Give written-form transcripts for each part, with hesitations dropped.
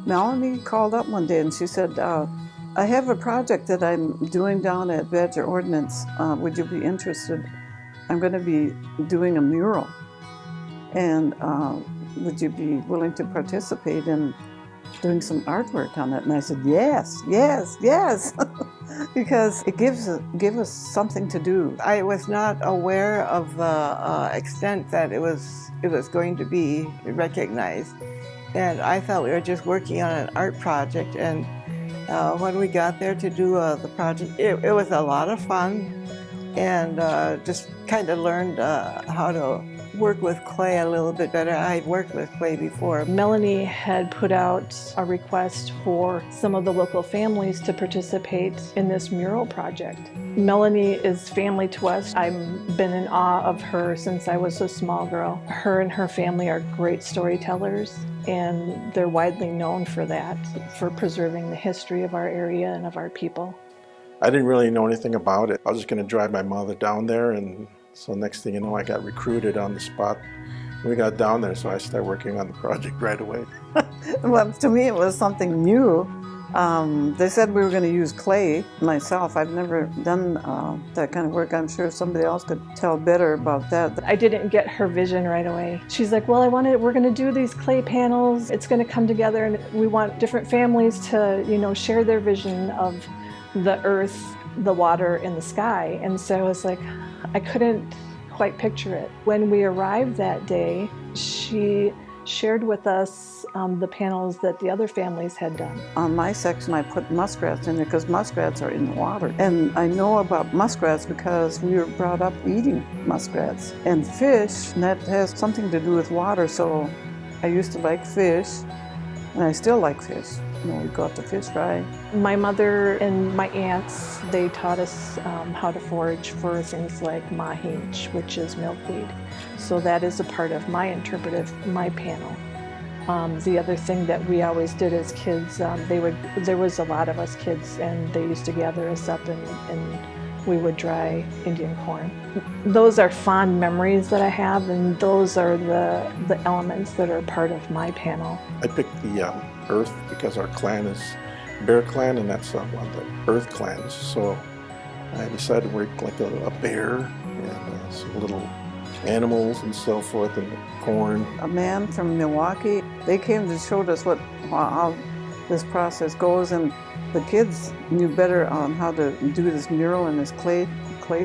Melanie called up one day and she said, I have a project that I'm doing down at Badger Ordnance. Would you be interested? I'm going to be doing a mural. And would you be willing to participate in doing some artwork on it? And I said, yes, yes, yes, because it gives us something to do. I was not aware of the extent that it was going to be recognized. And I thought we were just working on an art project. And when we got there to do the project, it was a lot of fun, and just kind of learned how to work with clay a little bit better. I'd worked with clay before. Melanie had put out a request for some of the local families to participate in this mural project. Melanie is family to us. I've been in awe of her since I was a small girl. Her and her family are great storytellers, and they're widely known for that, for preserving the history of our area and of our people. I didn't really know anything about it. I was just going to drive my mother down there, and so next thing you know, I got recruited on the spot. We got down there, so I started working on the project right away. Well, to me, it was something new. They said we were going to use clay. Myself, I've never done that kind of work. I'm sure somebody else could tell better about that. I didn't get her vision right away. She's like, well, we're going to do these clay panels. It's going to come together, and we want different families to, share their vision of the earth, the water, and the sky. And so I was like, I couldn't quite picture it. When we arrived that day, she shared with us the panels that the other families had done. On my section, I put muskrats in there because muskrats are in the water. And I know about muskrats because we were brought up eating muskrats. And fish, and that has something to do with water, so I used to like fish, and I still like fish. We go out to fish fry. My mother and my aunts, they taught us how to forage for things like mahich, which is milkweed. So that is a part of my panel. The other thing that we always did as kids, there was a lot of us kids, and they used to gather us up and we would dry Indian corn. Those are fond memories that I have, and those are the elements that are part of my panel. I picked the earth because our clan is Bear Clan, and that's one of the earth clans. So I decided to work like a bear and some little animals and so forth, and corn. A man from Milwaukee, they came to show us how this process goes, and the kids knew better on how to do this mural and this clay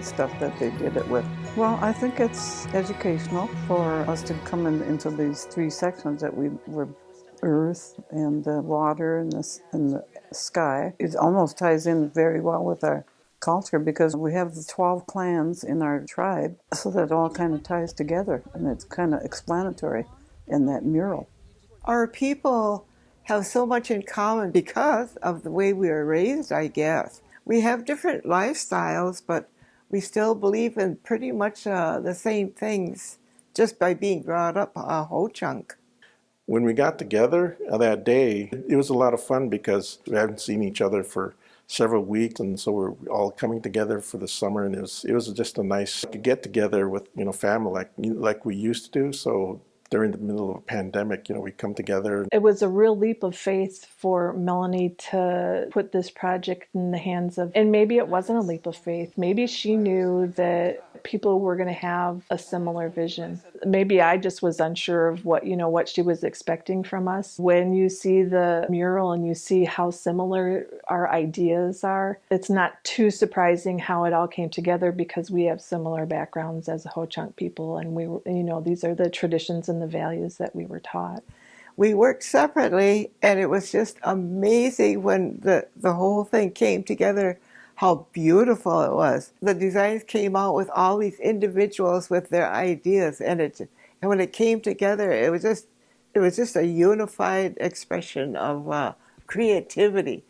stuff that they did it with. Well, I think it's educational for us to come into these three sections that we were earth and the water and the sky. It almost ties in very well with our culture because we have the 12 clans in our tribe, so that it all kind of ties together, and it's kind of explanatory in that mural. Our people have so much in common because of the way we were raised, I guess. We have different lifestyles, but we still believe in pretty much the same things just by being brought up Ho-Chunk. When we got together that day, it was a lot of fun because we hadn't seen each other for several weeks, and so we're all coming together for the summer, and it was just a nice get together with family like we used to do. So during the middle of a pandemic, we come together. It was a real leap of faith for Melanie to put this project in the hands of, and maybe it wasn't a leap of faith. Maybe she knew that people were going to have a similar vision. Maybe I just was unsure of what she was expecting from us. When you see the mural and you see how similar our ideas are, it's not too surprising how it all came together because we have similar backgrounds as a Ho-Chunk people, and these are the traditions and the values that we were taught. We worked separately, and it was just amazing when the whole thing came together, how beautiful it was. The designs came out with all these individuals with their ideas, and when it came together, it was just a unified expression of creativity.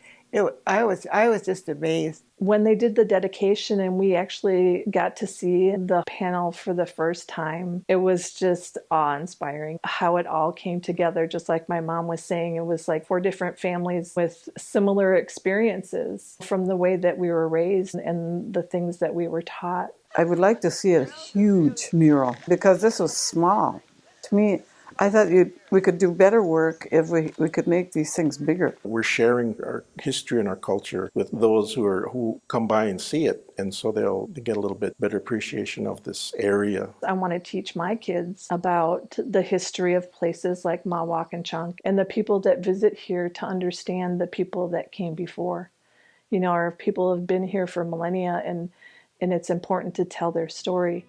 I was just amazed. When they did the dedication and we actually got to see the panel for the first time, it was just awe-inspiring how it all came together. Just like my mom was saying, it was like 4 different families with similar experiences from the way that we were raised and the things that we were taught. I would like to see a huge mural because this was small. To me, I thought we could do better work if we could make these things bigger. We're sharing our history and our culture with those who come by and see it, and so they get a little bit better appreciation of this area. I want to teach my kids about the history of places like Mawak and Chunk and the people that visit here to understand the people that came before. You know, our people have been here for millennia, and it's important to tell their story.